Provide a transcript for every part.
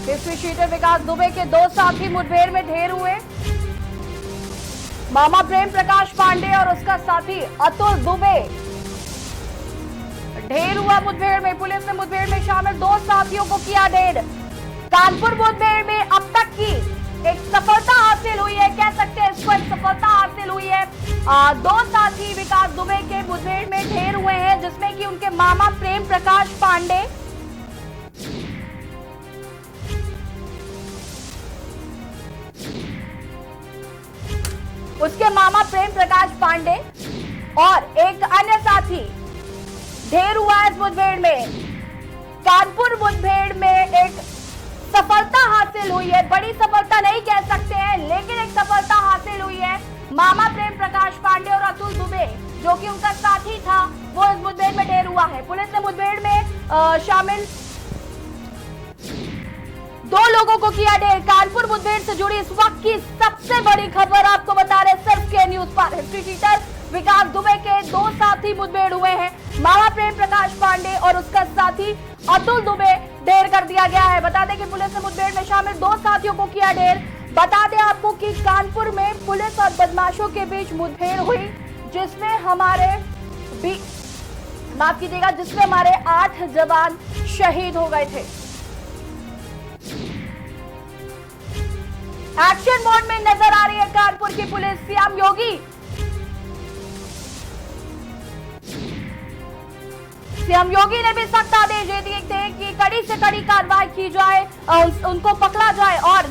History sheeter विकास दुबे के दो साथी मुठभेड़ में ढेर हुए। मामा प्रेम प्रकाश पांडे और उसका साथी अतुल दुबे ढेर हुआ मुठभेड़ में। पुलिस ने मुठभेड़ में शामिल दो साथियों को किया ढेर। कानपुर मुठभेड़ में अब तक की एक सफलता हासिल हुई है, कह सकते हैं इसको एक सफलता हासिल हुई है। दो साथी विकास दुबे के मुठभेड़ में ढेर हुए हैं, जिसमें कि उनके मामा प्रेम प्रकाश पांडे उसके मामा प्रेम प्रकाश पांडे और एक अन्य साथी ढेर हुआ है इस मुठभेड़ में। कानपुर मुठभेड़ में एक सफलता हासिल हुई है, बड़ी सफलता नहीं कह सकते हैं लेकिन एक सफलता हासिल हुई है। मामा प्रेम प्रकाश पांडे और अतुल दुबे जो कि उनका साथी था वो इस मुठभेड़ में ढेर हुआ है। पुलिस ने मुठभेड़ में शामिल दो लोगों को किया ढेर। कानपुर मुठभेड़ से जुड़ी इस वक्त की सबसे बड़ी खबर आपको बता रहे सिर्फ के न्यूज पर। हिस्ट्री शीटर विकास दुबे के दो साथी मुठभेड़ हुए हैं। मामा प्रेम प्रकाश पांडे और उसका साथी अतुल दुबे ढेर कर दिया गया है। बता दें कि पुलिस ने मुठभेड़ में शामिल दो साथियों को किया ढेर। बता दें आपको कि कानपुर में पुलिस और बदमाशों के बीच मुठभेड़ हुई, जिसमें माफ कीजिएगा, जिसमें हमारे 8 जवान शहीद हो गए थे। एक्शन मोड में नजर आ रही है कानपुर की पुलिस। सीएम योगी ने भी सख्त आदेश दे दिए थे कि कड़ी से कड़ी कार्रवाई की जाए, उनको पकड़ा जाए। और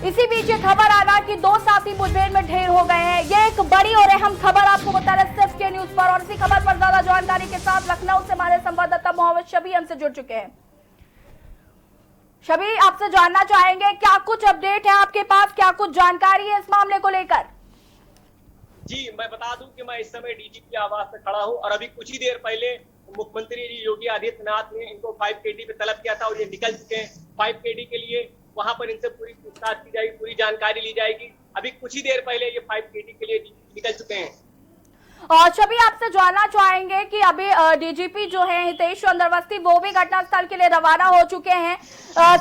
इसी बीच ये खबर आ रहा है कि दो साथी मुठभेड़ में ढेर हो गए हैं। ये एक बड़ी और अहम खबर आपको बता रहे सिर्फ के न्यूज पर। और इसी खबर पर ज्यादा जानकारी के साथ लखनऊ से हमारे संवाददाता मोहम्मद शबी हमसे जुड़ चुके हैं। शबी, आपसे जानना चाहेंगे क्या कुछ अपडेट है आपके पास, क्या कुछ जानकारी है इस मामले को लेकर? जी, मैं बता दूं कि मैं इस समय डीजीपी आवास पे खड़ा हूं और अभी कुछ ही देर पहले मुख्यमंत्री योगी आदित्यनाथ ने इनको 5 KD पे तलब किया था और ये निकल चुके हैं 5 KD के लिए। वहां पर इनसे पूरी पूछताछ की जाएगी, पूरी जानकारी ली जाएगी। अभी कुछ ही देर पहले ये 5 KD के लिए निकल चुके हैं। और छवि, आपसे जानना चाहेंगे कि अभी डीजीपी जो है हितेश चंद्र अवस्थी वो भी घटनास्थल के लिए रवाना हो चुके हैं।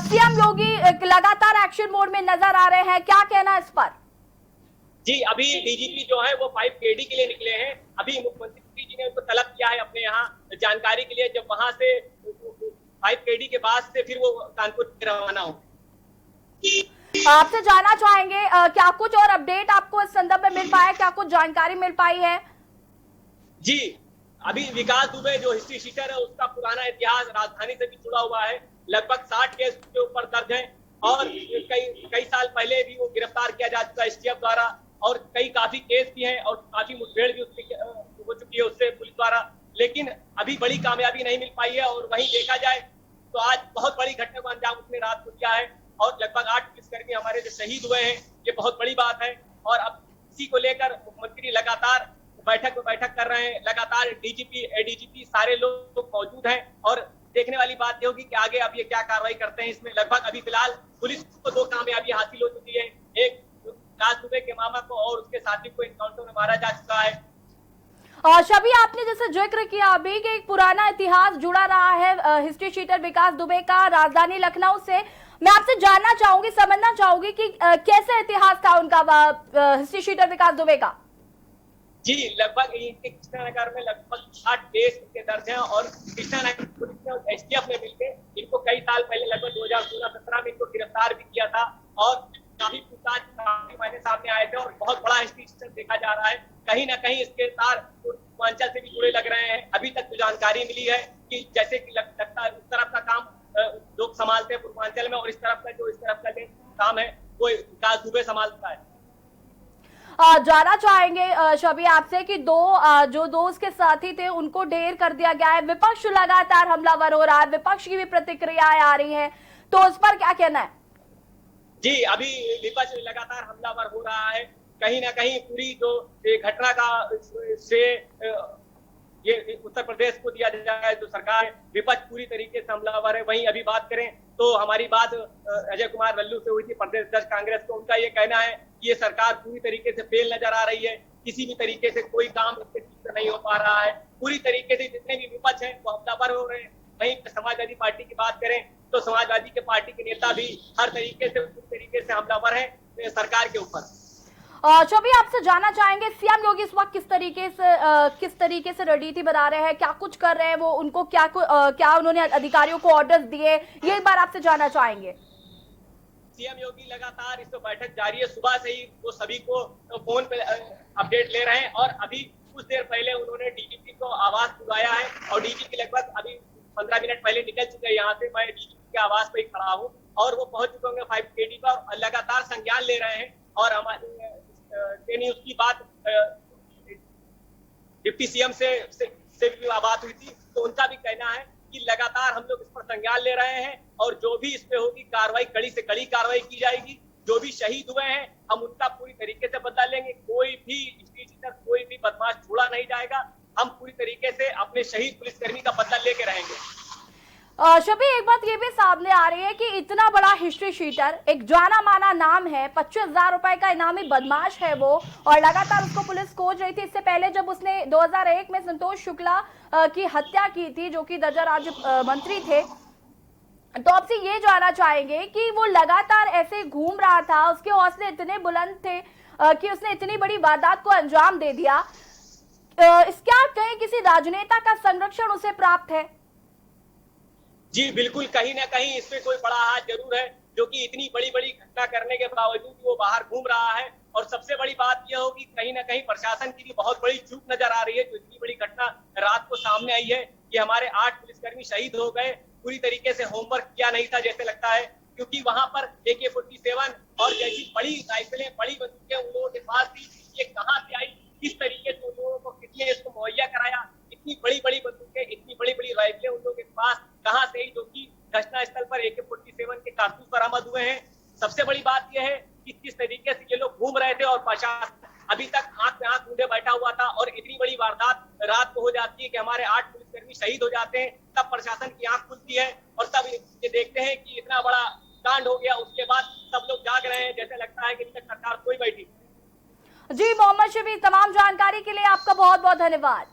सीएम योगी लगातार एक्शन मोड में नजर आ रहे हैं, क्या कहना इस पर? जी, अभी डीजीपी जो है वो 5 KD के लिए निकले हैं। अभी मुख्यमंत्री जी ने उनको तलब किया है अपने यहाँ जानकारी के लिए। जब वहां से 5 KD के बाद से फिर वो कानपुर रवाना हो। आपसे जानना चाहेंगे क्या कुछ और अपडेट आपको इस संदर्भ में मिल पाया, क्या कुछ जानकारी मिल पाई है? जी, अभी विकास दुबे जो हिस्ट्री शीटर है उसका पुराना इतिहास राजधानी से भी जुड़ा हुआ है। लगभग 60 केस के ऊपर दर्ज है और कई साल पहले भी वो गिरफ्तार किया जा चुका है एसटीएफ द्वारा। और काफी केस भी हैं और काफी मुठभेड़ भी उसकी हो चुकी है उससे पुलिस द्वारा, लेकिन अभी बड़ी कामयाबी नहीं मिल पाई है। और वहीं देखा जाए तो आज बहुत बड़ी घटना को अंजाम उसने रात को दिया है और लगभग 8 पुलिसकर्मी हमारे जो शहीद हुए हैं, ये बहुत बड़ी बात है। और अब इसी को लेकर मुख्यमंत्री लगातार बैठक कर रहे हैं। लगातार डीजीपी एडीजीपी सारे लोग मौजूद हैं और देखने वाली बात ये होगी कि आगे अब ये क्या कार्रवाई करते हैं। इसमें लगभग अभी फिलहाल पुलिस को 2 कामयाबी हासिल हो चुकी है। एक विकास दुबे के मामा को और उसके साथी को एनकाउंटर में मारा जा चुका है। और शबी, आपने जैसे जिक्र किया अभी कि एक पुराना इतिहास जुड़ा रहा है हिस्ट्री शीटर विकास दुबे का राजधानी लखनऊ से। मैं आपसे जानना चाहूंगी, समझना चाहूंगी कि कैसे इतिहास था उनका हिस्ट्री शीटर विकास दुबे का? जी, लगभग कृष्णानगर में लगभग 60 केस के दर्ज हैं और कृष्णानगर पुलिस ने और एसटीएफ ने मिलकर इनको कई साल पहले लगभग 2016-17 में इनको गिरफ्तार भी किया था। और काफी पूछताछ काफी मायने सामने आए थे और बहुत बड़ा हिस्ट्री देखा जा रहा है। कहीं ना कहीं इसके तार पूर्वांचल से भी जुड़े लग रहे हैं। अभी तक जो जानकारी मिली है कि जैसे कि लगता है उस तरफ का काम लोग संभालते हैं पूर्वांचल में और इस तरफ का काम है वो विकास दुबे संभालता है। जानना चाहेंगे शबी आपसे कि जो दो उसके साथी थे उनको ढेर कर दिया गया है। विपक्ष लगातार हमलावर हो रहा है, विपक्ष की भी प्रतिक्रियाएं आ रही हैं, तो उस पर क्या कहना है? जी, अभी विपक्ष लगातार हमलावर हो रहा है। कहीं ना कहीं पूरी जो घटना का से ये उत्तर प्रदेश को दिया जाए तो सरकार विपक्ष पूरी तरीके से हमलावर है। वहीं अभी बात करें तो हमारी बात अजय कुमार लल्लू से हुई थी प्रदेश अध्यक्ष कांग्रेस को। उनका ये कहना है कि ये सरकार पूरी तरीके से फेल नजर आ रही है, किसी भी तरीके से कोई काम इसके ठीक से नहीं हो पा रहा है। पूरी तरीके से जितने भी विपक्ष हैं वो हमलावर हो रहे हैं। वहीं समाजवादी पार्टी की बात करें तो समाजवादी के पार्टी के नेता भी हर तरीके से हमलावर है सरकार के ऊपर। चौबी, आपसे जानना चाहेंगे सीएम योगी इस वक्त किस तरीके से रणनीति बना रहे हैं, क्या कुछ कर रहे हैं वो, उनको क्या उन्होंने अधिकारियों को ऑर्डर्स दिए, ये एक बार आपसे जानना चाहेंगे। सीएम योगी लगातार इस पर बैठक जारी है, सुबह से ही वो सभी को फोन पे अपडेट ले रहे हैं और अभी कुछ देर पहले उन्होंने डीजीपी को आवाज बुलाया है और डीजीपी लगभग अभी 15 मिनट पहले निकल चुके हैं यहाँ से। मैं डीजीपी के आवाज पे ही खड़ा हूँ और वो पहुंच चुके होंगे 5KD पर और लगातार संज्ञान ले रहे हैं। और हमारे न्यूज की बात डिप्टी सीएम से भी बात हुई थी, तो उनका भी कहना है कि लगातार हम लोग इस पर संज्ञान ले रहे हैं और जो भी इस पे होगी कार्रवाई, कड़ी से कड़ी कार्रवाई की जाएगी। जो भी शहीद हुए हैं हम उनका पूरी तरीके से बदला लेंगे, कोई भी कोई भी बदमाश छोड़ा नहीं जाएगा। हम पूरी तरीके से अपने शहीद पुलिसकर्मी का बदला लेके रहेंगे। शबी, एक बात ये भी सामने आ रही है कि इतना बड़ा हिस्ट्री शीटर, एक जाना माना नाम है, 25,000 रुपए का इनामी बदमाश है वो, और लगातार उसको पुलिस खोज रही थी। इससे पहले जब उसने 2001 में संतोष शुक्ला की हत्या की थी, जो कि दर्जा राज्य मंत्री थे, तो आपसे ये जानना चाहेंगे कि वो लगातार ऐसे घूम रहा था, उसके हौसले इतने बुलंद थे कि उसने इतनी बड़ी वारदात को अंजाम दे दिया। क्या कहीं किसी राजनेता का संरक्षण उसे प्राप्त है? जी बिल्कुल, कहीं ना कहीं इसमें कोई बड़ा हाथ जरूर है, जो कि इतनी बड़ी बड़ी घटना करने के बावजूद वो बाहर घूम रहा है। और सबसे बड़ी बात यह होगी कहीं ना कहीं प्रशासन की भी बहुत बड़ी चूक नजर आ रही है, जो इतनी बड़ी घटना रात को सामने आई है कि हमारे 8 पुलिसकर्मी शहीद हो गए। पूरी तरीके से होमवर्क किया नहीं था जैसे लगता है, क्योंकि वहां पर AK-47 और जैसी बड़ी राइफलें, बड़ी बंदूकें उन लोगों के पास थी। ये कहाँ से आई, किस तरीके से उन लोगों को किसने इसको मुहैया कराया? इतनी बड़ी बड़ी बंदूकें, इतनी बड़ी बड़ी राइफलें उन लोगों के पास कहाँ से ही, जो कि घटना स्थल पर AK-47 के कारतूस बरामद हुए हैं। सबसे बड़ी बात यह है कि किस तरीके से ये लोग घूम रहे थे और प्रशासन अभी तक आंख में आंख मूंदे बैठा हुआ था। और इतनी बड़ी वारदात रात को हो जाती है कि हमारे 8 पुलिसकर्मी शहीद हो जाते हैं, तब प्रशासन की आंख खुलती है और तब ये देखते हैं कि इतना बड़ा कांड हो गया। उसके बाद सब लोग जाग रहे हैं, जैसे लगता है कि अभी तक सरकार कोई बैठी। जी मोहम्मद शबी, तमाम जानकारी के लिए आपका बहुत बहुत धन्यवाद।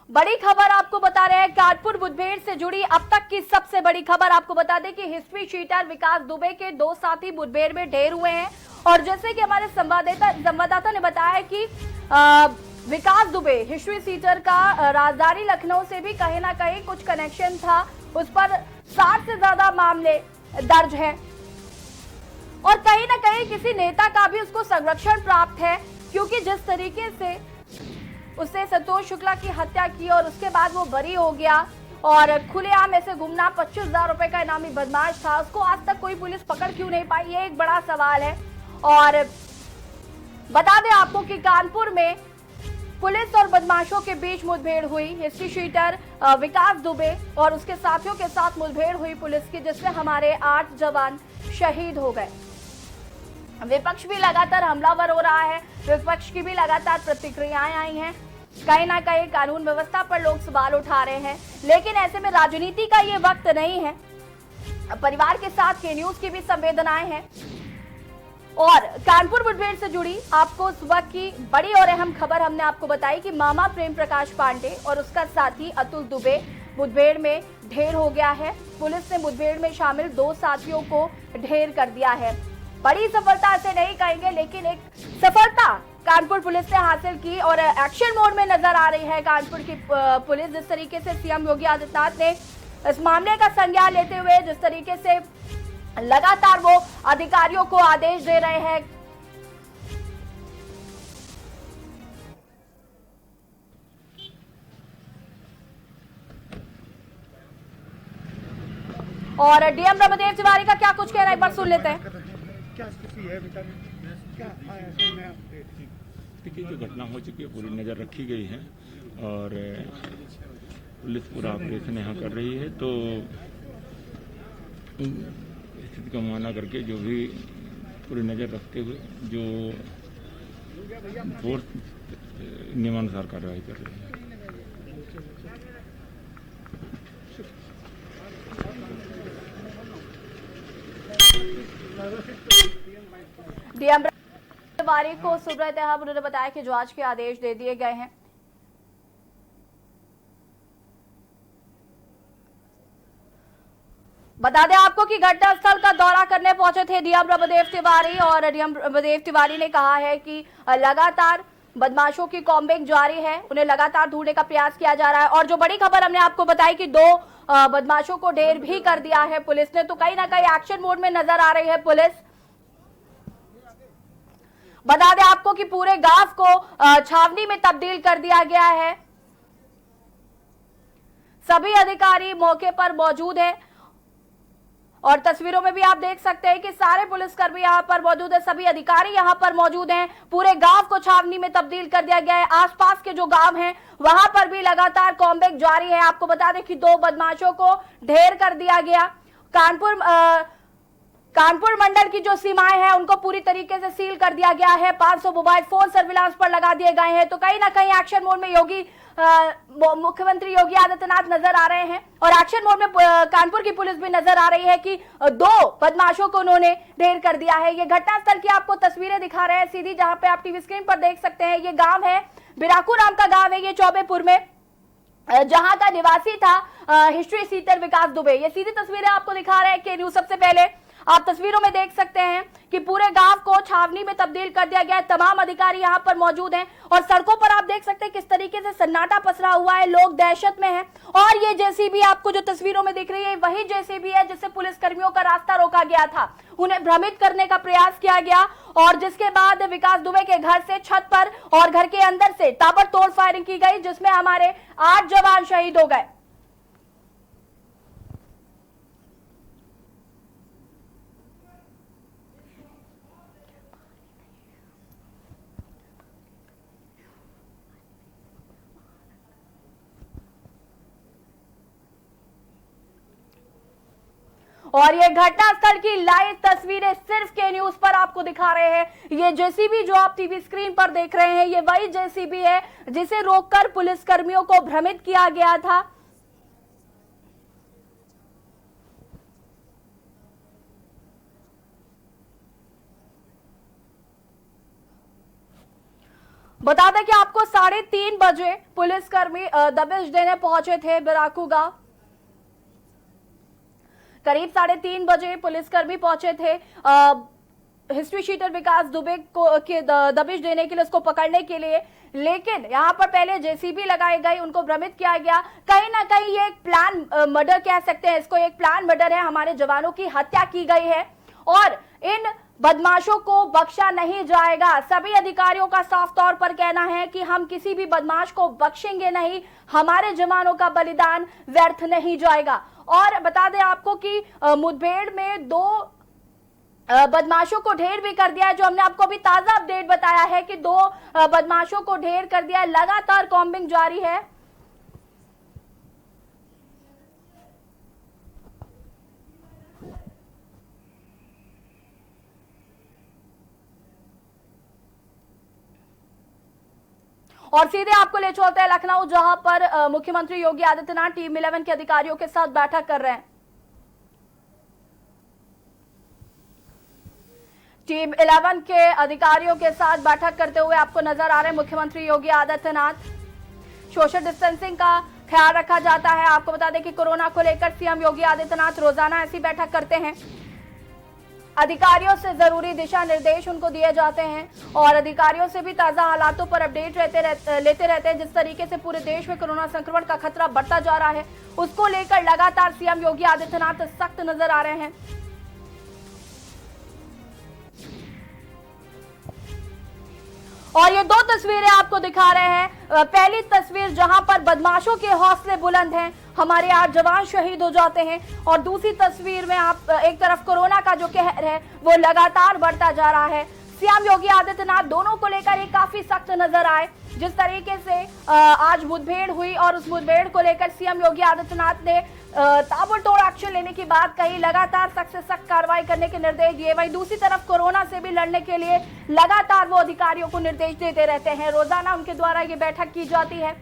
बड़ी खबर आपको बता रहे हैं, कानपुर मुठभेड़ से जुड़ी अब तक की सबसे बड़ी खबर आपको बता दें कि हिस्ट्री शीटर विकास दुबे के 2 साथी मुठभेड़ में ढेर हुए हैं। और जैसे कि हमारे संवाददाता ने बताया कि विकास दुबे हिस्ट्री शीटर का राजधानी लखनऊ से भी कहीं ना कहीं कुछ कनेक्शन था, उस पर 60 से ज्यादा मामले दर्ज हैं और कहीं ना कहीं किसी नेता का भी उसको संरक्षण प्राप्त है, क्योंकि जिस तरीके से उसने संतोष शुक्ला की हत्या की और उसके बाद वो बरी हो गया और खुलेआम ऐसे घूमना, 25,000 रुपए का इनामी बदमाश था, उसको आज तक कोई पुलिस पकड़ क्यों नहीं पाई, ये एक बड़ा सवाल है। और बता दें आपको कि कानपुर में पुलिस और बदमाशों के बीच मुठभेड़ हुई। हिस्ट्री शीटर विकास दुबे और उसके साथियों के साथ मुठभेड़ हुई पुलिस की, जिसमें हमारे 8 जवान शहीद हो गए। विपक्ष भी लगातार हमलावर हो रहा है, विपक्ष की भी लगातार प्रतिक्रियाएं आई हैं, कहीं ना कहीं कानून व्यवस्था पर लोग सवाल उठा रहे हैं। लेकिन ऐसे में राजनीति का ये वक्त नहीं है, परिवार के साथ के न्यूज की भी संवेदनाएं हैं। और कानपुर मुठभेड़ से जुड़ी आपको सुबह की बड़ी और अहम खबर हमने आपको बताई कि मामा प्रेम प्रकाश पांडे और उसका साथी अतुल दुबे मुठभेड़ में ढेर हो गया है। पुलिस ने मुठभेड़ में शामिल 2 साथियों को ढेर कर दिया है। बड़ी सफलता से नहीं कहेंगे, लेकिन एक सफलता कानपुर पुलिस ने हासिल की और एक्शन मोड में नजर आ रही है कानपुर की पुलिस। जिस तरीके से सीएम योगी आदित्यनाथ ने इस मामले का संज्ञान लेते हुए जिस तरीके से लगातार वो अधिकारियों को आदेश दे रहे हैं, और डीएम ब्रह्मदेव तिवारी का क्या कुछ कह रहा है, एक बार सुन लेते हैं। क्या स्थिति है अभी तक, क्या ऐसे में देखिए, जो घटना हो चुकी है पूरी नज़र रखी गई है और पुलिस पूरा ऑपरेशन यहाँ कर रही है। तो स्थिति का मुआयना करके जो भी पूरी नज़र रखते हुए जो फोर्स नियमानुसार कार्रवाई कर रही है। डीएम तिवारी को सुबह तहब उन्होंने बताया कि जांच के आदेश दे दिए गए हैं। बता दें आपको कि घटनास्थल का दौरा करने पहुंचे थे डीएम ब्रह्मदेव तिवारी और डीएम ब्रह्मदेव तिवारी ने कहा है कि लगातार बदमाशों की कॉम्बिंग जारी है, उन्हें लगातार ढूंढने का प्रयास किया जा रहा है। और जो बड़ी खबर हमने आपको बताई कि 2 बदमाशों को ढेर भी कर दिया है पुलिस ने, तो कहीं ना कहीं एक्शन मोड में नजर आ रही है पुलिस। बता दें आपको कि पूरे गांव को छावनी में तब्दील कर दिया गया है। सभी अधिकारी मौके पर मौजूद हैं और तस्वीरों में भी आप देख सकते हैं कि सारे पुलिसकर्मी यहां पर मौजूद है, सभी अधिकारी यहां पर मौजूद हैं। पूरे गांव को छावनी में तब्दील कर दिया गया है। आसपास के जो गांव हैं वहां पर भी लगातार कॉम्बिंग जारी है। आपको बता दें कि 2 बदमाशों को ढेर कर दिया गया। कानपुर मंडल की जो सीमाएं हैं उनको पूरी तरीके से सील कर दिया गया है। 500 मोबाइल फोन सर्विलांस पर लगा दिए गए हैं। तो कहीं ना कहीं एक्शन मोड में मुख्यमंत्री योगी आदित्यनाथ नजर आ रहे हैं और एक्शन मोड में कानपुर की पुलिस भी नजर आ रही है कि 2 बदमाशों को उन्होंने ढेर कर दिया है। ये घटनास्थल की आपको तस्वीरें दिखा रहे हैं सीधी, जहां पे आप टीवी स्क्रीन पर देख सकते हैं। ये गांव है, बिराकू नाम का गांव है ये चौबेपुर में, जहां का निवासी था हिस्ट्री शीटर विकास दुबे। ये सीधी तस्वीरें आपको दिखा रहे हैं के न्यूज। सबसे पहले आप तस्वीरों में देख सकते हैं कि पूरे गांव को छावनी में तब्दील कर दिया गया है। तमाम अधिकारी यहां पर मौजूद हैं और सड़कों पर आप देख सकते हैं किस तरीके से सन्नाटा पसरा हुआ है, लोग दहशत में हैं। और ये जेसीबी आपको जो तस्वीरों में दिख रही है वही जेसीबी है जिससे पुलिस कर्मियों का रास्ता रोका गया था, उन्हें भ्रमित करने का प्रयास किया गया और जिसके बाद विकास दुबे के घर से छत पर और घर के अंदर से ताबड़तोड़ फायरिंग की गई, जिसमें हमारे 8 जवान शहीद हो गए। और ये घटनास्थल की लाइव तस्वीरें सिर्फ के न्यूज पर आपको दिखा रहे हैं। ये जेसीबी जो आप टीवी स्क्रीन पर देख रहे हैं ये वही जेसीबी है जिसे रोककर पुलिसकर्मियों को भ्रमित किया गया था। बता दें कि आपको 3:30 बजे पुलिसकर्मी दबिश देने पहुंचे थे बिराकू गांव। करीब 3:30 बजे पुलिसकर्मी पहुंचे थे हिस्ट्री शीटर विकास दुबे को के दबिश देने के लिए, उसको पकड़ने के लिए। लेकिन यहां पर पहले जेसीबी लगाई गई, उनको भ्रमित किया गया। कहीं ना कहीं ये एक प्लान मर्डर कह सकते हैं इसको, एक प्लान मर्डर है। हमारे जवानों की हत्या की गई है और इन बदमाशों को बख्शा नहीं जाएगा। सभी अधिकारियों का साफ तौर पर कहना है कि हम किसी भी बदमाश को बख्शेंगे नहीं, हमारे जवानों का बलिदान व्यर्थ नहीं जाएगा। और बता दें आपको कि मुठभेड़ में 2 बदमाशों को ढेर भी कर दिया है। जो हमने आपको अभी ताजा अपडेट बताया है कि 2 बदमाशों को ढेर कर दिया है। लगातार कॉम्बिंग जारी है। और सीधे आपको ले चलते हैं लखनऊ, जहां पर मुख्यमंत्री योगी आदित्यनाथ टीम 11 के अधिकारियों के साथ बैठक कर रहे हैं। टीम 11 के अधिकारियों के साथ बैठक करते हुए आपको नजर आ रहे हैं मुख्यमंत्री योगी आदित्यनाथ। सोशल डिस्टेंसिंग का ख्याल रखा जाता है। आपको बता दें कि कोरोना को लेकर सीएम योगी आदित्यनाथ रोजाना ऐसी बैठक करते हैं। अधिकारियों से जरूरी दिशा निर्देश उनको दिए जाते हैं और अधिकारियों से भी ताजा हालातों पर अपडेट लेते रहते हैं। जिस तरीके से पूरे देश में कोरोना संक्रमण का खतरा बढ़ता जा रहा है, उसको लेकर लगातार सीएम योगी आदित्यनाथ सख्त नजर आ रहे हैं। और ये 2 तस्वीरें आपको दिखा रहे हैं। पहली तस्वीर जहां पर बदमाशों के हौसले बुलंद हैं, हमारे 8 जवान शहीद हो जाते हैं, और दूसरी तस्वीर में आप एक तरफ कोरोना का जो कहर है वो लगातार बढ़ता जा रहा है। सीएम योगी आदित्यनाथ दोनों को लेकर ये काफी सख्त नजर आए। जिस तरीके से आज मुठभेड़ हुई और उस मुठभेड़ को लेकर सीएम योगी आदित्यनाथ ने ताबड़तोड़ एक्शन लेने की बात कही, लगातार सख्त से सख्त कार्रवाई करने के निर्देश दिए। वहीं दूसरी तरफ कोरोना से भी लड़ने के लिए लगातार वो अधिकारियों को निर्देश देते रहते हैं। रोजाना उनके द्वारा ये बैठक की जाती है।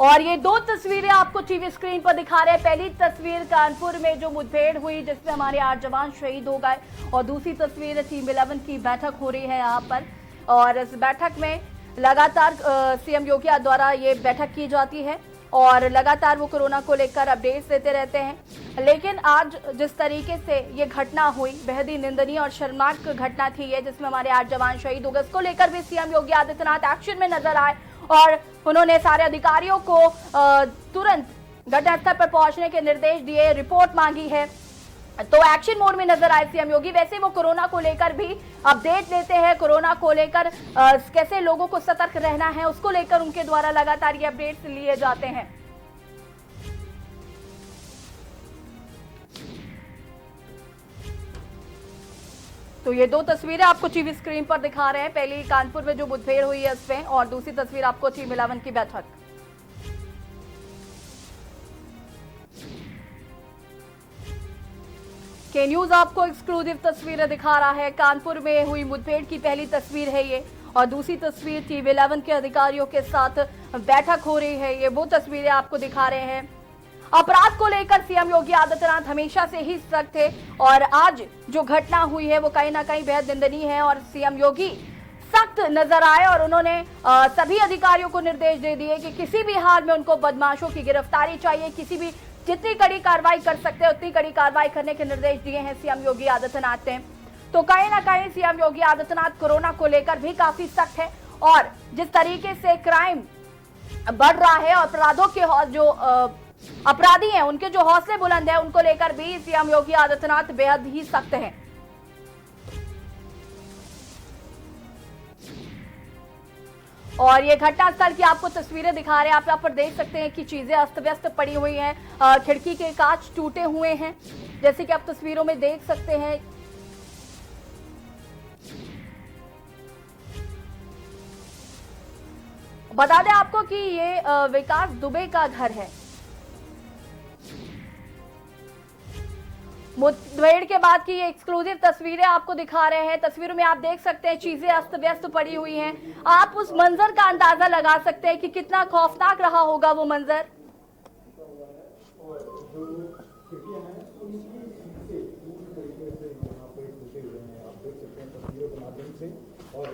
और ये दो तस्वीरें आपको टीवी स्क्रीन पर दिखा रहे हैं। पहली तस्वीर कानपुर में जो मुठभेड़ हुई जिसमें हमारे 8 जवान शहीद हो गए, और दूसरी तस्वीर टीम 11 की बैठक हो रही है यहाँ पर। और इस बैठक में लगातार सीएम योगी द्वारा ये बैठक की जाती है और लगातार वो कोरोना को लेकर अपडेट्स देते रहते हैं। लेकिन आज जिस तरीके से ये घटना हुई, बेहद ही निंदनीय और शर्मनाक घटना थी ये, जिसमें हमारे 8 जवान शहीद हो गए, इसको लेकर भी सीएम योगी आदित्यनाथ एक्शन में नजर आए और उन्होंने सारे अधिकारियों को तुरंत घटनास्थल पर पहुंचने के निर्देश दिए, रिपोर्ट मांगी है। तो एक्शन मोड में नजर आए सीएम योगी। वैसे वो कोरोना को लेकर भी अपडेट देते हैं, कोरोना को लेकर कैसे लोगों को सतर्क रहना है उसको लेकर उनके द्वारा लगातार ये अपडेट्स लिए जाते हैं। तो ये दो तस्वीरें आपको टीवी स्क्रीन पर दिखा रहे हैं। पहली कानपुर में जो मुठभेड़ हुई है इसमें, और दूसरी तस्वीर आपको टीम 11 की बैठक। के न्यूज आपको एक्सक्लूसिव तस्वीरें दिखा रहा है। कानपुर में हुई मुठभेड़ की पहली तस्वीर है ये, और दूसरी तस्वीर टीम 11 के अधिकारियों के साथ बैठक हो रही है। ये वो तस्वीरें आपको दिखा रहे हैं। अपराध को लेकर सीएम योगी आदित्यनाथ हमेशा से ही सख्त थे, और आज जो घटना हुई है वो कहीं ना कहीं बेहद निंदनीय है, और सीएम योगी सख्त नजर आए और उन्होंने सभी अधिकारियों को निर्देश दे दिए कि किसी भी हाल में उनको बदमाशों की गिरफ्तारी चाहिए, किसी भी जितनी कड़ी कार्रवाई कर सकते हैं उतनी कड़ी कार्रवाई करने के निर्देश दिए हैं सीएम योगी आदित्यनाथ ने। तो कहीं ना कहीं सीएम योगी आदित्यनाथ कोरोना को लेकर भी काफी सख्त है, और जिस तरीके से क्राइम बढ़ रहा है और अपराधों के जो अपराधी हैं उनके जो हौसले बुलंद है उनको लेकर भी सीएम योगी आदित्यनाथ बेहद ही सख्त हैं। और ये घटनास्थल की आपको तस्वीरें दिखा रहे हैं। आप यहाँ पर देख सकते हैं कि चीजें अस्त व्यस्त पड़ी हुई हैं, खिड़की के कांच टूटे हुए हैं, जैसे कि आप तस्वीरों में देख सकते हैं। बता दें आपको कि ये विकास दुबे का घर है। मुठभेड़ के बाद की ये एक्सक्लूसिव तस्वीरें आपको दिखा रहे हैं। तस्वीरों में आप देख सकते हैं चीजें अस्त व्यस्त पड़ी हुई हैं। आप उस मंजर का अंदाजा लगा सकते हैं कि कितना खौफनाक रहा होगा वो मंजर। और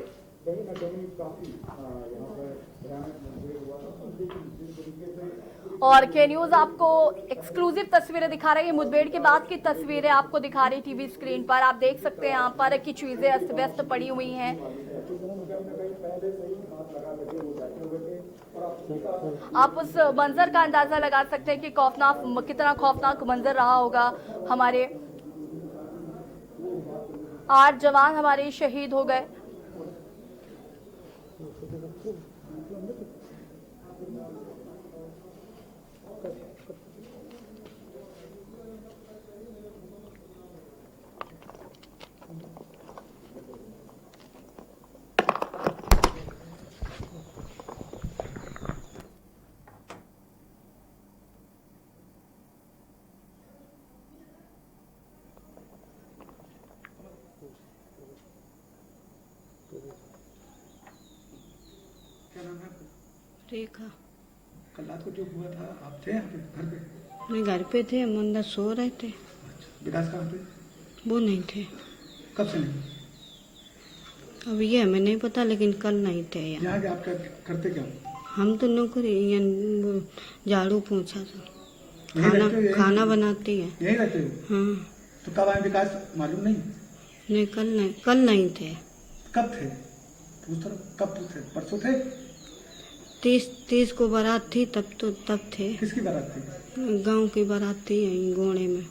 कहीं ना कहीं काफी यहाँ पर भयानक मुठभेड़ हुआ था, लेकिन जिस तरीके से और के न्यूज आपको एक्सक्लूसिव तस्वीरें दिखा रही है। मुठभेड़ के बाद की तस्वीरें आपको दिखा रही टीवी स्क्रीन पर। आप देख सकते हैं यहाँ पर कि चीजें अस्त व्यस्त पड़ी हुई हैं। आप उस मंजर का अंदाजा लगा सकते हैं कि कितना खौफनाक मंजर रहा होगा। हमारे 8 जवान हमारे शहीद हो गए। क्या नाम है आपका? रेखा। कल रात को जो हुआ था आप थे यहाँ पे घर पे? मैं घर पे थे, हम अंदर सो रहे थे। विकास कहाँ थे? वो नहीं थे। कब से नहीं? अब ये हमें नहीं पता, लेकिन कल नहीं थे यहाँ। यहाँ के आप क्या करते क्या? हम तो नौकरी झाड़ू पोंछा था, यहीं रहते हो? खाना बनाती है। यहीं रहते हो? हाँ। तो कब आए विकास मालूम नहीं? नहीं, कल नहीं थे। कब थे? कब थे? परसों थे? 30 को बारात थी, तब थे। किसकी बारात थी? गांव की बारात थी यहीं गोणे में।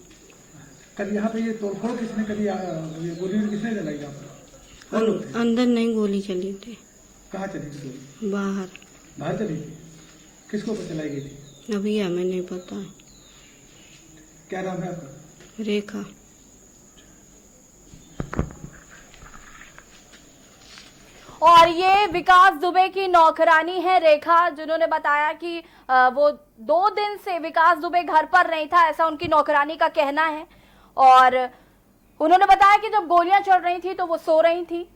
कल यहाँ पे ये तोड़फोड़ किसने करी? ये गोली किसने चलाई यहाँ पर? कौन लोग थे? अंदर नहीं गोली चली थी। कहाँ चली थी गोली? बाहर चली थी? किसको पर चलाई गई थी? अभी हमें नहीं पता है। क्या नाम है आपका? रेखा। और ये विकास दुबे की नौकरानी है रेखा, जिन्होंने बताया कि वो 2 दिन से विकास दुबे घर पर नहीं था, ऐसा उनकी नौकरानी का कहना है। और उन्होंने बताया कि जब गोलियां चल रही थी तो वो सो रही थी,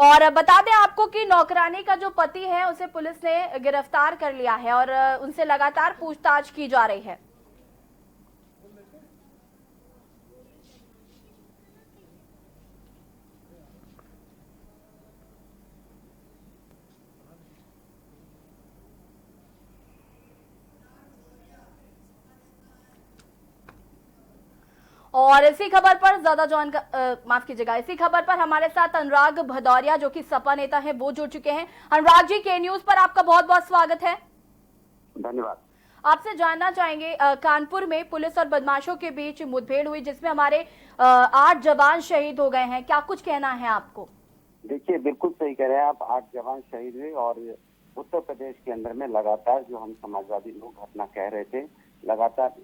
और बता दें आपको कि नौकरानी का जो पति है उसे पुलिस ने गिरफ्तार कर लिया है और उनसे लगातार पूछताछ की जा रही है। और इसी खबर पर माफ कीजिएगा, इसी खबर पर हमारे साथ अनुराग भदौरिया जो कि सपा नेता है वो जुड़ चुके हैं। अनुराग जी, के न्यूज पर आपका बहुत बहुत स्वागत है। धन्यवाद। आपसे जानना चाहेंगे, कानपुर में पुलिस और बदमाशों के बीच मुठभेड़ हुई जिसमें हमारे 8 जवान शहीद हो गए हैं, क्या कुछ कहना है आपको? देखिए, बिल्कुल सही कह रहे हैं आप। 8 जवान शहीद हुए और उत्तर प्रदेश के अंदर में लगातार जो हम समाजवादी लोग घटना कह रहे थे, लगातार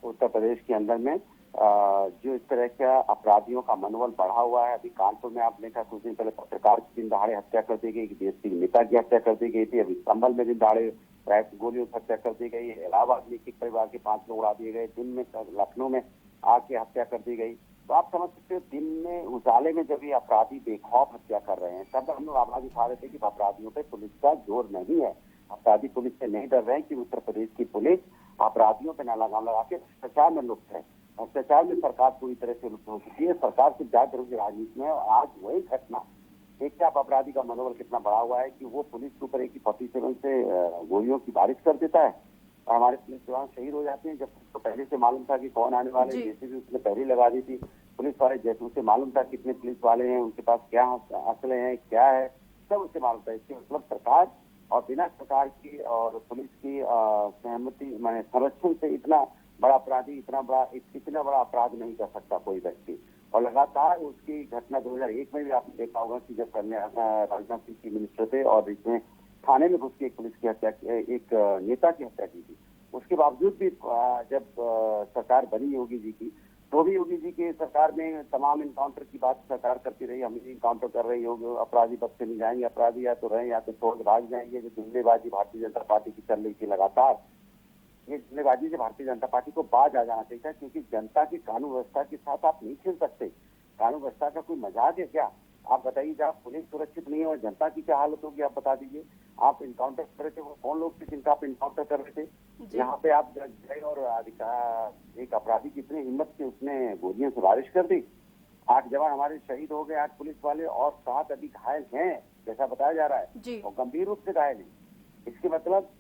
उत्तर प्रदेश के अंदर में जो इस तरह का अपराधियों का मनोबल बढ़ा हुआ है। अभी कानपुर में आपने देखा, कुछ दिन पहले पत्रकार की दिन दहाड़े हत्या कर दी गई, बीएसपी नेता की हत्या कर दी गई थी। अभी संभल में दिन दहाड़े गोलियों से हत्या कर दी गई। इलाहाबाद में एक परिवार के 5 लोग उड़ा दिए गए। दिन में लखनऊ में आग की हत्या कर दी गई। तो आप समझ सकते हो, दिन में उजाले में जब ये अपराधी बेखौफ हत्या कर रहे हैं, तब हम लोग आवाज उठा रहे थे कि अपराधियों पे पुलिस का जोर नहीं है, अपराधी पुलिस से नहीं डर रहे हैं कि उत्तर प्रदेश की पुलिस अपराधियों पे न लगाम लगा के भ्रष्टाचार में लुप्त है। भ्रष्टाचार में सरकार पूरी तरह से लुप्त हो चुकी है। सरकार से जागरूक की राजनीति में आज वही घटना, देखिए आप अपराधी का मनोबल कितना बढ़ा हुआ है कि वो पुलिस के ऊपर AK-47 से गोलियों की बारिश कर देता है और हमारे पुलिस जवान शहीद हो जाते हैं। जब उसको पहले से मालूम था कि कौन आने वाले, जैसे भी उसने पहले लगा दी थी। पुलिस वाले जैसे उसे मालूम था कितने पुलिस वाले हैं, उनके पास क्या असले हैं, क्या है, सब उसे मालूम था। इसके मतलब सरकार और बिना सरकार की और पुलिस की सहमति माने संरक्षण से इतना बड़ा अपराधी इतना बड़ा अपराध नहीं कर सकता कोई व्यक्ति। और लगातार उसकी घटना 2001 में भी आपने देखा होगा कि जब राजनाथ सिंह चीफ मिनिस्टर थे और इसमें थाने में घुस के एक पुलिस की हत्या, एक नेता की हत्या की थी। उसके बावजूद भी जब सरकार बनी योगी जी की, तो भी योगी जी की सरकार में तमाम इनकाउंटर की बात सरकार करती रही। हम इनकाउंटर कर रही होगी, अपराधी बच से नहीं जाएंगे, अपराधी या तो रहें या तो छोड़ भाग जाएंगे। जो जुमलेबाजी भारतीय जनता पार्टी की चल रही थी लगातार, ये जुमलेबाजी से भारतीय जनता पार्टी को बाज आ जाना चाहिए, क्योंकि जनता की कानून व्यवस्था के साथ आप नहीं खेल सकते। कानून व्यवस्था का कोई मजाक है क्या? आप बताइए, जब पुलिस सुरक्षित नहीं है और जनता की क्या हालत होगी, आप बता दीजिए। आप इनकाउंटर कर रहे थे, वो कौन लोग थे जिनका आप इनकाउंटर कर रहे थे? यहाँ पे आप गए और एक अपराधी की इतनी हिम्मत से उसने गोलियों से बारिश कर दी। 8 जवान हमारे शहीद हो गए, 8 पुलिस वाले और 7 अभी घायल हैं जैसा बताया जा रहा है, और गंभीर रूप से घायल हैं। इसके मतलब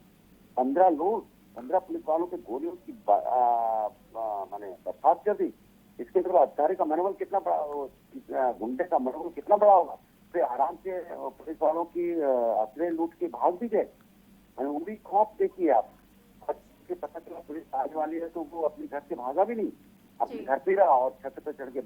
15 पुलिस वालों पे गोलियों की माने बर्खास्त कर दी। इसके मतलब अधिकारी का मनोबल कितना बड़ा, गुंडे का मनोबल कितना बड़ा होगा। फिर आराम से पुलिस वालों की असले लूट के भाग भी गए। वो भी खौफ देखिए आप, पता चला पुलिस आने वाली है तो वो अपने घर से भागा भी नहीं, अपने घर पे रहा और छत पे चढ़ के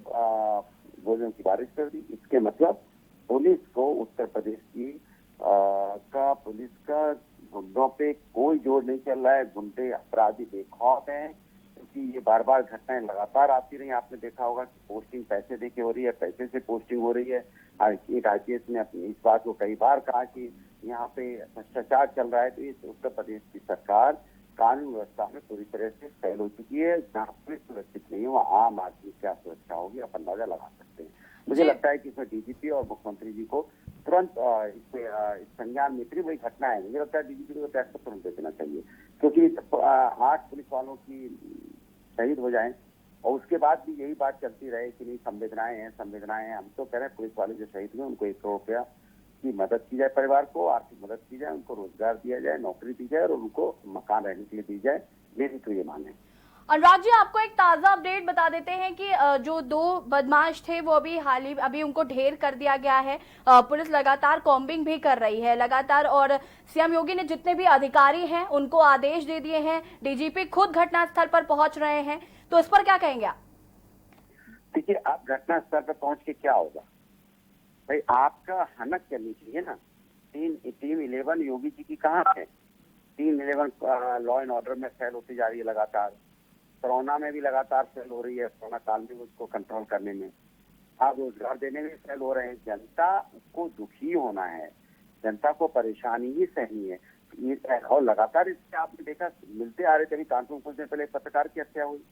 गोलियों की बारिश कर दी। इसके मतलब पुलिस को उत्तर प्रदेश की पुलिस का गुंडों पे कोई जोर नहीं चल रहा है। गुंडे अपराधी बेखौफ हैं, क्योंकि ये बार बार घटनाएं लगातार आती रही। आपने देखा होगा कि पोस्टिंग पैसे दे के हो रही है, पैसे से पोस्टिंग हो रही है। एक IPS ने अपनी इस बात को कई बार कहा कि यहाँ पे भ्रष्टाचार चल रहा है। तो इस उत्तर प्रदेश की सरकार कानून व्यवस्था में पूरी तरह से फेल हो चुकी है। जहाँ पुलिस सुरक्षित नहीं है, वहाँ आम आदमी क्या सुरक्षा होगी, आप अंदाजा लगा सकते हैं। मुझे लगता है कि इसमें DGP और मुख्यमंत्री जी को तुरंत इस संज्ञान में, इतनी बड़ी घटना है, मुझे लगता है DGP को टैक्स तुरंत दे देना चाहिए, क्योंकि 8 पुलिस वालों की शहीद हो जाएं और उसके बाद भी यही बात चलती रहे कि नहीं संवेदनाएं हैं। हम तो कह रहे हैं पुलिस वाले जो शहीद हुए उनको 1 करोड़ रुपया की मदद की जाए, परिवार को आर्थिक मदद की जाए, उनको रोजगार दिया जाए, नौकरी दी जाए और उनको मकान रहने के लिए दी जाए। मेरी तो ये माने। अनुराग जी, आपको एक ताजा अपडेट बता देते हैं कि जो 2 बदमाश थे वो अभी उनको ढेर कर दिया गया है। पुलिस लगातार कॉम्बिंग भी कर रही है लगातार, और CM योगी ने जितने भी अधिकारी हैं उनको आदेश दे दिए हैं। DGP खुद घटनास्थल पर पहुंच रहे हैं, तो इस पर क्या कहेंगे आप? देखिए, आप घटनास्थल पर पहुंच के क्या होगा भाई, आपका हनक करनी चाहिए ना। टीम 11 योगी जी की कहाँ है? टीम 11 लॉ एंड ऑर्डर में फेल होती जा रही है लगातार। कोरोना में भी लगातार फेल हो रही है, कोरोना काल में उसको कंट्रोल करने में। आप रोजगार देने में फेल हो रहे हैं। जनता को दुखी होना है, जनता को परेशानी ही सहनी है। और लगातार इससे आपने देखा मिलते आ रहे थे। कानपुर कुछ दिन पहले पत्रकार की हत्या हुई,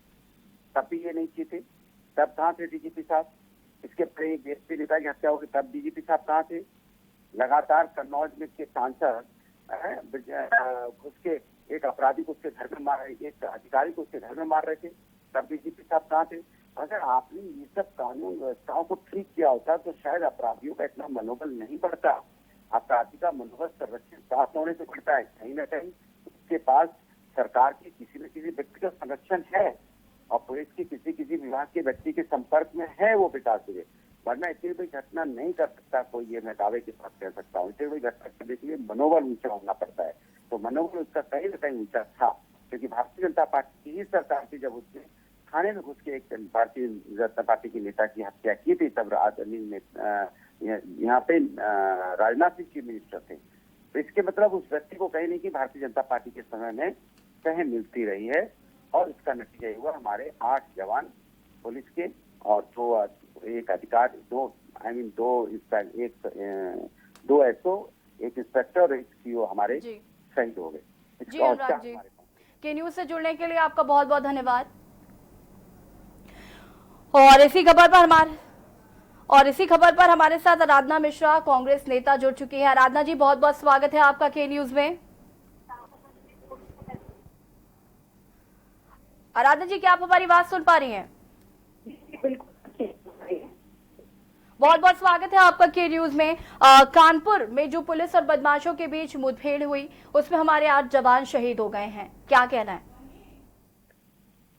तब भी ये नहीं की थी, तब कहाँ थे DGP साहब? इसके पहले BSP नेता की हत्या होगी, तब DGP साहब कहाँ थे? लगातार कन्नौज में के सांसद घुस के एक अपराधी को उसके घर में मार, एक अधिकारी को उसके घर में मार रहे थे, तब डीजीपी साहब कहाँ थे? अगर आपने ये सब कानून व्यवस्थाओं को ठीक किया होता तो शायद अपराधियों का इतना मनोबल नहीं बढ़ता। अपराधी का मनोबल संरक्षण प्राप्त होने से बढ़ता है। कहीं ना कहीं उसके पास सरकार की किसी न किसी व्यक्ति का संरक्षण है और पुलिस की किसी विभाग के व्यक्ति के संपर्क में है वो विकास दुबे, वरना इतनी बड़ी घटना नहीं कर सकता कोई, ये मैं दावे के साथ कह सकता हूँ। इतनी बड़ी घटना करने के लिए मनोबल ऊंचा होना पड़ता है, तो मनोबल उसका कहीं न कहीं ऊंचा था, क्योंकि भारतीय जनता पार्टी की ही सरकार थी जब उसने थाने में घुस के एक भारतीय जनता पार्टी के नेता की हत्या की थी। तब यहाँ पे राजनाथ सिंह चीफ मिनिस्टर थे। तो इसके मतलब उस व्यक्ति को कहीं नहीं कि भारतीय जनता पार्टी के समय में सह मिलती रही है, और इसका नतीजा ये हुआ हमारे 8 जवान पुलिस के और एक अधिकारी, दो एसओ, एक इंस्पेक्टर और एक सीओ हमारे शहीद हो गए। जी अनुराग जी, के न्यूज से जुड़ने के लिए आपका बहुत बहुत धन्यवाद। और इसी खबर पर हमारे साथ आराधना मिश्रा, कांग्रेस नेता, जुड़ चुकी है। आराधना जी, बहुत बहुत स्वागत है आपका के न्यूज में। आराधना जी, क्या आप हमारी बात सुन पा रही हैं? बहुत बहुत स्वागत है आपका के न्यूज में। कानपुर में जो पुलिस और बदमाशों के बीच मुठभेड़ हुई, उसमें हमारे 8 जवान शहीद हो गए हैं, क्या कहना है?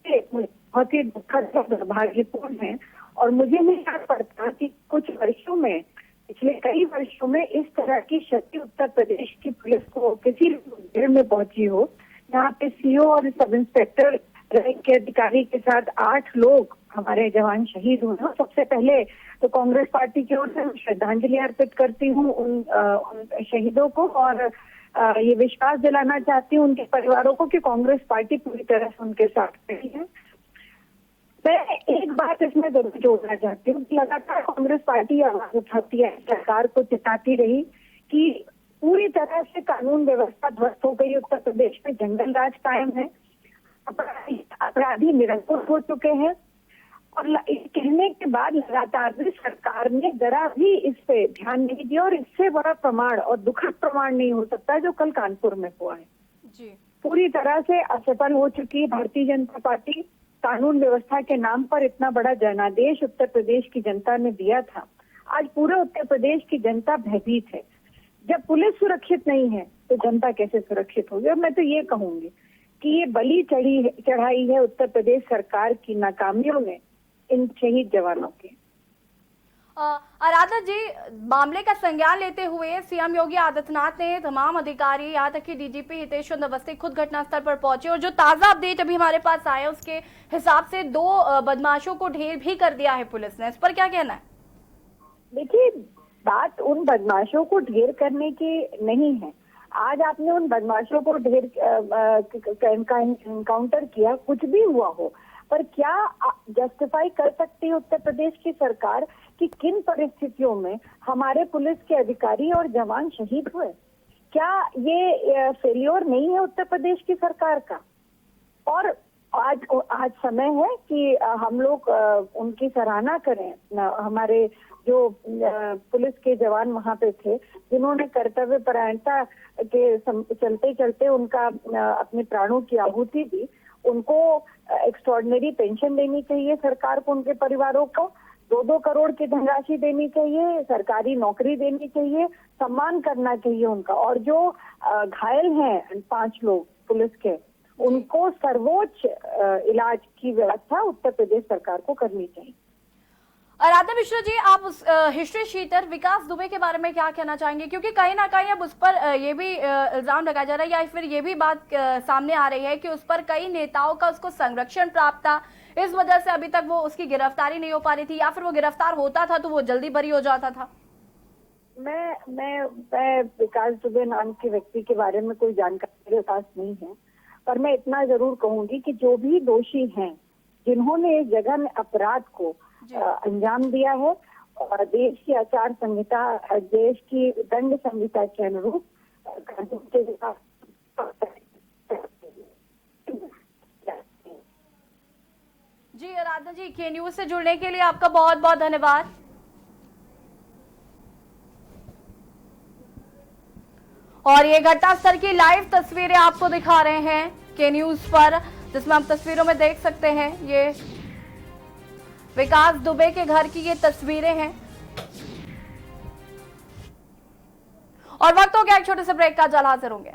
बहुत ही दुखद और दुर्भाग्यपूर्ण है, और मुझे नहीं याद पड़ता कि कुछ वर्षों में, पिछले कई वर्षों में इस तरह की क्षति उत्तर प्रदेश की पुलिस को किसी मुठभेड़ में पहुंची हो। यहाँ पे सीओ और सब इंस्पेक्टर रैंक के अधिकारी के साथ 8 लोग हमारे जवान शहीद हुए हैं। सबसे पहले तो कांग्रेस पार्टी की ओर से श्रद्धांजलि अर्पित करती हूँ उन शहीदों को, और ये विश्वास दिलाना चाहती हूँ उनके परिवारों को कि कांग्रेस पार्टी पूरी तरह से उनके साथ खड़ी है। मैं एक बात इसमें जरूर जोड़ना चाहती हूँ कि लगातार कांग्रेस पार्टी आवाज उठाती है, सरकार को चिताती रही कि पूरी तरह से कानून व्यवस्था ध्वस्त हो गई उत्तर प्रदेश में, जंगल राज कायम है, अपराधी निरंकुश हो चुके हैं, और कहने के बाद लगातार सरकार ने जरा भी इस पे ध्यान नहीं दिया, और इससे बड़ा प्रमाण और दुखद प्रमाण नहीं हो सकता जो कल कानपुर में हुआ है। जी, पूरी तरह से असफल हो चुकी है भारतीय जनता पार्टी। कानून व्यवस्था के नाम पर इतना बड़ा जनादेश उत्तर प्रदेश की जनता ने दिया था, आज पूरे उत्तर प्रदेश की जनता भयभीत है। जब पुलिस सुरक्षित नहीं है तो जनता कैसे सुरक्षित होगी? और मैं तो ये कहूंगी कि ये बलि चढ़ाई है उत्तर प्रदेश सरकार की नाकामियों ने इन शहीद जवानों के। आराधना जी, मामले का संज्ञान लेते हुए सीएम योगी आदित्यनाथ ने तमाम अधिकारी, यहाँ तक कि डीजीपी हितेश चंद्र अवस्थी खुद घटनास्थल पर पहुंचे, और जो ताजा अपडेट अभी हमारे पास आया उसके हिसाब से 2 बदमाशों को ढेर भी कर दिया है पुलिस ने, इस पर क्या कहना है? देखिए, बात उन बदमाशों को ढेर करने की नहीं है। आज आपने उन बदमाशों को ढेर का एनकाउंटर किया, कुछ भी हुआ हो, पर क्या जस्टिफाई कर सकती है उत्तर प्रदेश की सरकार कि किन परिस्थितियों में हमारे पुलिस के अधिकारी और जवान शहीद हुए? क्या ये फेलियर नहीं है उत्तर प्रदेश की सरकार का? और आज समय है कि हम लोग उनकी सराहना करें। हमारे जो पुलिस के जवान वहां पे थे, जिन्होंने कर्तव्य परायणता के चलते चलते उनका अपने प्राणों की आहुति दी, उनको एक्स्ट्रॉर्डिनरी पेंशन देनी चाहिए सरकार को, उनके परिवारों को 2-2 करोड़ की धनराशि देनी चाहिए, सरकारी नौकरी देनी चाहिए, सम्मान करना चाहिए उनका। और जो घायल हैं 5 लोग पुलिस के, उनको सर्वोच्च इलाज की व्यवस्था उत्तर प्रदेश सरकार को करनी चाहिए। आराधना मिश्रा जी, आप उस हिस्ट्री शीटर विकास दुबे के बारे में क्या कहना चाहेंगे? क्योंकि कहीं ना कहीं अब उस पर ये भी इल्जाम लगाया जा रहा है, या फिर ये भी बात सामने आ रही है कि उस पर कई नेताओं का उसको संरक्षण प्राप्त था, इस वजह से अभी तक वो उसकी गिरफ्तारी नहीं हो पा रही थी, या फिर वो गिरफ्तार होता था तो वो जल्दी बरी हो जाता था। मैं विकास दुबे नाम के व्यक्ति के बारे में कोई जानकारी मेरे पास नहीं है, पर मैं इतना जरूर कहूंगी कि जो भी दोषी हैं, जिन्होंने इस जगह में अपराध को अंजाम दिया है, और देश की आचार संहिता, देश की दंड संहिता के अनुरूप जी आराधना जी, के न्यूज से जुड़ने के लिए आपका बहुत बहुत धन्यवाद। और ये घटनास्थल की लाइव तस्वीरें आपको दिखा रहे हैं के न्यूज पर, जिसमें हम तस्वीरों में देख सकते हैं ये विकास दुबे के घर की ये तस्वीरें हैं। और वक्त हो गया एक छोटे से ब्रेक का, जल्द हाजिर होंगे।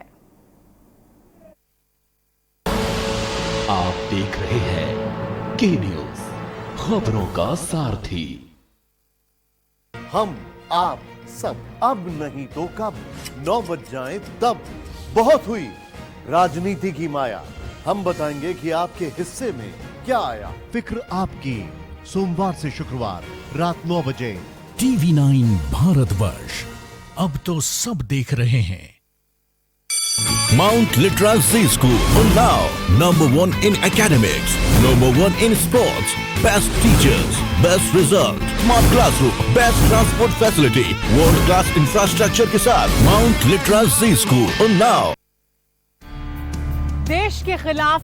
आप देख रहे हैं के न्यूज, खबरों का सारथी। हम आप सब अब नहीं तो कब 9 बज जाए तब। बहुत हुई राजनीति की माया, हम बताएंगे कि आपके हिस्से में क्या आया। फिक्र आपकी, सोमवार से शुक्रवार रात 9 बजे। टीवी 9 भारतवर्ष, अब तो सब देख रहे हैं। Mount Litera Z School, Unnao, #1 in academics, #1 in sports, best teachers, best result, smart classroom, best transport facility, world class infrastructure के साथ Mount Litera Z School, Unnao। देश के खिलाफ